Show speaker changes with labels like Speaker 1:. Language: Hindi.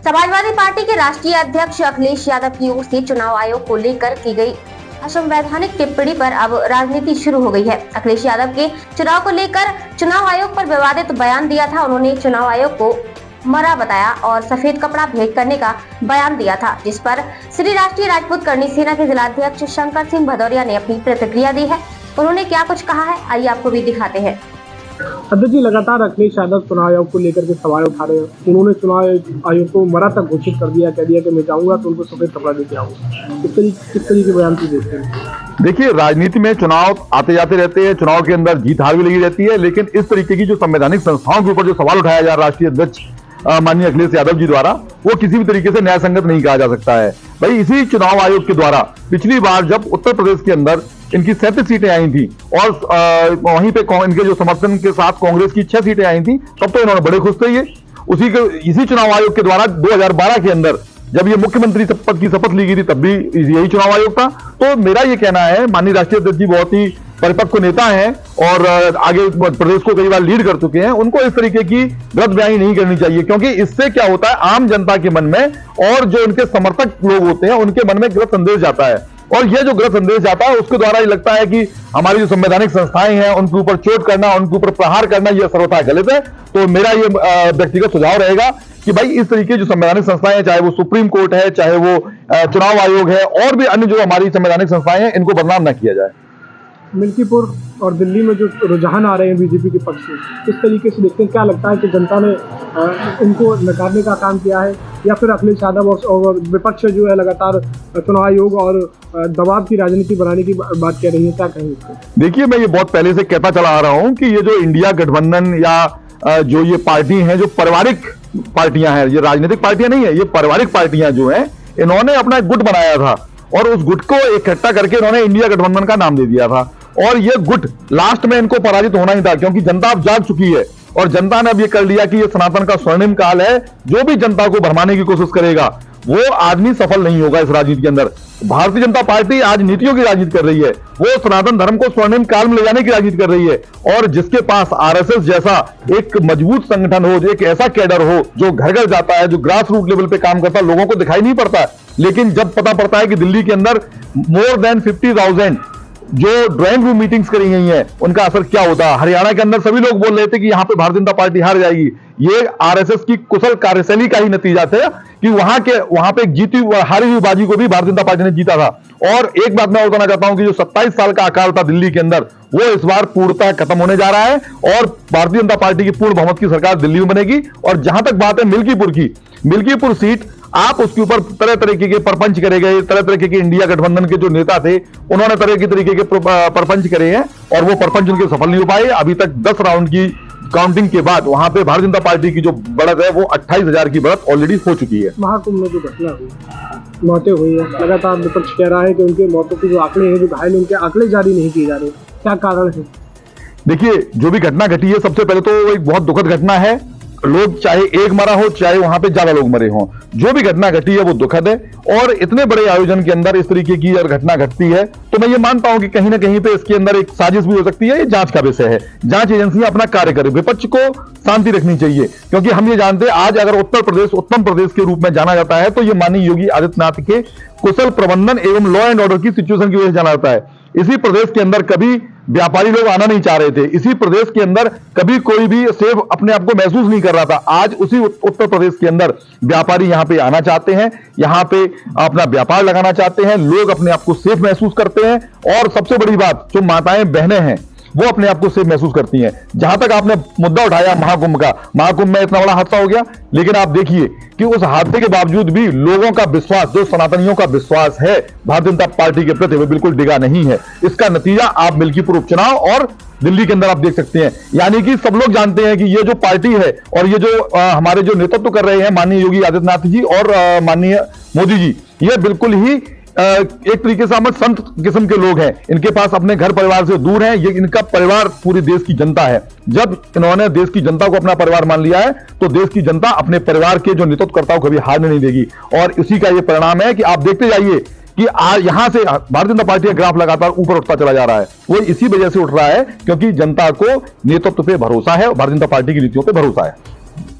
Speaker 1: समाजवादी पार्टी के राष्ट्रीय अध्यक्ष अखिलेश यादव की ओर से चुनाव आयोग को लेकर की गई असंवैधानिक टिप्पणी पर अब राजनीति शुरू हो गई है। अखिलेश यादव के चुनाव को लेकर चुनाव आयोग पर विवादित बयान दिया था। उन्होंने चुनाव आयोग को मरा बताया और सफेद कपड़ा भेंट करने का बयान दिया था, जिस पर श्री राष्ट्रीय राजपूत करणी सेना के जिलाध्यक्ष शंकर सिंह भदौरिया ने अपनी प्रतिक्रिया दी है। उन्होंने क्या कुछ कहा है, आइए आपको भी दिखाते हैं।
Speaker 2: अध्यक्ष जी, लगातार अखिलेश यादव चुनाव आयोग को लेकर के सवाल उठा रहे हैं। उन्होंने चुनाव आयोग को मरा तक घोषित कर दिया, कह दिया कि मैं जाऊंगा तो उनको सफेद कपड़ा देके आऊंगा। किस तरीके के बयान देखते हैं?
Speaker 3: देखिए, राजनीति में चुनाव आते जाते रहते हैं, चुनाव के अंदर जीत हार भी लगी रहती है, लेकिन इस तरीके की जो संवैधानिक संस्थाओं के ऊपर जो सवाल उठाया जा राष्ट्रीय अध्यक्ष माननीय अखिलेश यादव जी द्वारा, वो किसी भी तरीके से न्याय संगत नहीं कहा जा सकता है। भाई, इसी चुनाव आयोग के द्वारा पिछली बार जब उत्तर प्रदेश के अंदर इनकी 37 सीटें आई थी और वहीं पे इनके जो समर्थन के साथ कांग्रेस की 6 सीटें आई थी, तब तो इन्होंने बड़े खुश थे। ये इसी चुनाव आयोग के द्वारा 2012 के अंदर जब ये मुख्यमंत्री पद की शपथ ली गई थी, तब भी यही चुनाव आयोग था। तो मेरा ये कहना है, माननीय राष्ट्रीय अध्यक्ष जी बहुत ही परिपक्व नेता हैं और आगे प्रदेश को कई बार लीड कर चुके हैं। उनको इस तरीके की गलत बयानी नहीं करनी चाहिए, क्योंकि इससे क्या होता है, आम जनता के मन में और जो उनके समर्थक लोग होते हैं उनके मन में गलत संदेश जाता है, और ये जो गलत संदेश जाता है उसके द्वारा ये लगता है कि हमारी जो संवैधानिक संस्थाएं हैं उनके ऊपर चोट करना, उनके ऊपर प्रहार करना, ये सर्वथा गलत है। तो मेरा ये व्यक्तिगत सुझाव रहेगा कि भाई, इस तरीके जो संवैधानिक संस्थाएं हैं, चाहे वो सुप्रीम कोर्ट है, चाहे वो चुनाव आयोग है, और भी अन्य जो हमारी संवैधानिक संस्थाएं हैं, इनको बदनाम न किया जाए।
Speaker 2: मिल्कीपुर और दिल्ली में जो रुझान आ रहे हैं बीजेपी के पक्ष से, किस तरीके से देखते हैं? क्या लगता है कि जनता ने इनको नकारने का काम किया है, या फिर अखिलेश यादव और विपक्ष जो है लगातार चुनाव आयोग और दबाव की राजनीति बनाने की बात कह रही है? क्या कहेंगे?
Speaker 3: देखिए, मैं ये बहुत पहले से कहता चला आ रहा हूं कि ये जो इंडिया गठबंधन या जो ये पार्टी हैं, जो पारिवारिक पार्टियां हैं, ये राजनीतिक पार्टियां नहीं है, ये पारिवारिक पार्टियां जो हैं, इन्होंने अपना एक गुट बनाया था और उस गुट को इकट्ठा करके इन्होंने इंडिया गठबंधन का नाम दे दिया था। और ये गुट लास्ट में इनको पराजित होना ही था, क्योंकि जनता अब जाग चुकी है और जनता ने अब ये कर लिया कि ये सनातन का स्वर्णिम काल है। जो भी जनता को भरमाने की कोशिश करेगा वो आदमी सफल नहीं होगा इस राजनीति के अंदर। भारतीय जनता पार्टी आज नीतियों की राजनीति कर रही है, वो सनातन धर्म को स्वर्णिम काल में ले जाने की राजनीति कर रही है। और जिसके पास आरएसएस जैसा एक मजबूत संगठन हो, जो एक ऐसा कैडर हो जो घर घर जाता है, जो ग्रास रूट लेवल पे काम करता है, लोगों को दिखाई नहीं पड़ता। लेकिन जब पता पड़ता है कि दिल्ली के अंदर मोर देन 50,000 जो ड्राइंग रूम मीटिंग्स करी गई हैं, उनका असर क्या होता है। हरियाणा के अंदर सभी लोग बोल रहे थे कि यहां पे भारतीय जनता पार्टी हार जाएगी। ये आरएसएस की कुशल कार्यशैली का ही नतीजा था कि वहां पे जीती हारी हुई बाजी को भी भारतीय जनता पार्टी ने जीता था। और एक बात मैं और कहना चाहता हूं कि जो 27 साल का अकाल था दिल्ली के अंदर, वो इस बार पूर्णतः खत्म होने जा रहा है और भारतीय जनता पार्टी की पूर्ण बहुमत की सरकार दिल्ली में बनेगी। और जहां तक बात है मिल्कीपुर की, मिल्कीपुर सीट आप उसके ऊपर तरह तरीके के परपंच करे गए, तरह तरीके के इंडिया गठबंधन के जो नेता थे उन्होंने तरह की तरीके के परपंच करे हैं और वो परपंच उनके सफल नहीं हो पाए। अभी तक 10 राउंड की काउंटिंग के बाद वहां पे भारतीय जनता पार्टी की जो बढ़त है वो 28,000 की बढ़त ऑलरेडी हो चुकी है।
Speaker 2: महाकुंभ में जो घटना हुई, मौतें हुई है, लगातार विपक्ष कह रहा है कि उनके मौतों के जो आंकड़े हैं, जो घायल, उनके आंकड़े जारी नहीं किए जा रहे, क्या कारण है?
Speaker 3: देखिए, जो भी घटना घटी है, सबसे पहले तो एक बहुत दुखद घटना है। लोग चाहे एक मरा हो, चाहे वहां पे ज्यादा लोग मरे हों, जो भी घटना घटी है वो दुखद है। और इतने बड़े आयोजन के अंदर इस तरीके की अगर घटना घटती है तो मैं ये मानता हूं कि कहीं ना कहीं पे इसके अंदर एक साजिश भी हो सकती है। ये जांच का विषय है, जांच एजेंसियां अपना कार्य करें, विपक्ष को शांति रखनी चाहिए, क्योंकि हम ये जानते हैं आज अगर उत्तर प्रदेश उत्तम प्रदेश के रूप में जाना जाता है तो ये माननीय योगी आदित्यनाथ के कुशल प्रबंधन एवं लॉ एंड ऑर्डर की सिचुएशन की वजह से जाना जाता है। इसी प्रदेश के अंदर कभी व्यापारी लोग आना नहीं चाह रहे थे, इसी प्रदेश के अंदर कभी कोई भी सेफ अपने आप को महसूस नहीं कर रहा था। आज उसी उत्तर प्रदेश के अंदर व्यापारी यहां पे आना चाहते हैं, यहां पे अपना व्यापार लगाना चाहते हैं, लोग अपने आप को सेफ महसूस करते हैं। और सबसे बड़ी बात, जो माताएं बहनें हैं वो अपने आप को सेफ महसूस करती हैं। जहां तक आपने मुद्दा उठाया महाकुंभ का, महाकुंभ में इतना बड़ा हादसा हो गया, लेकिन आप देखिए कि उस हादसे के बावजूद भी लोगों का विश्वास, जो सनातनियों का विश्वास है भारतीय जनता पार्टी के प्रति, वो बिल्कुल डिगा नहीं है। इसका नतीजा आप मिल्कीपुर उपचुनाव और दिल्ली के अंदर आप देख सकते हैं। यानी कि सब लोग जानते हैं कि ये जो पार्टी है और ये जो हमारे जो नेतृत्व कर रहे हैं माननीय योगी आदित्यनाथ जी और माननीय मोदी जी, ये बिल्कुल ही एक तरीके से हम संत किस्म के लोग हैं। इनके पास अपने घर परिवार से दूर हैं, ये इनका परिवार पूरी देश की जनता है। जब इन्होंने देश की जनता को अपना परिवार मान लिया है तो देश की जनता अपने परिवार के जो नेतृत्वकर्ताओं को कभी हारने नहीं देगी। और इसी का ये परिणाम है कि आप देखते जाइए कि आज यहां से भारतीय जनता पार्टी का ग्राफ लगातार ऊपर उठता चला जा रहा है। वो इसी वजह से उठ रहा है क्योंकि जनता को नेतृत्व पे भरोसा है और भारतीय जनता पार्टी की नीतियों पे भरोसा है।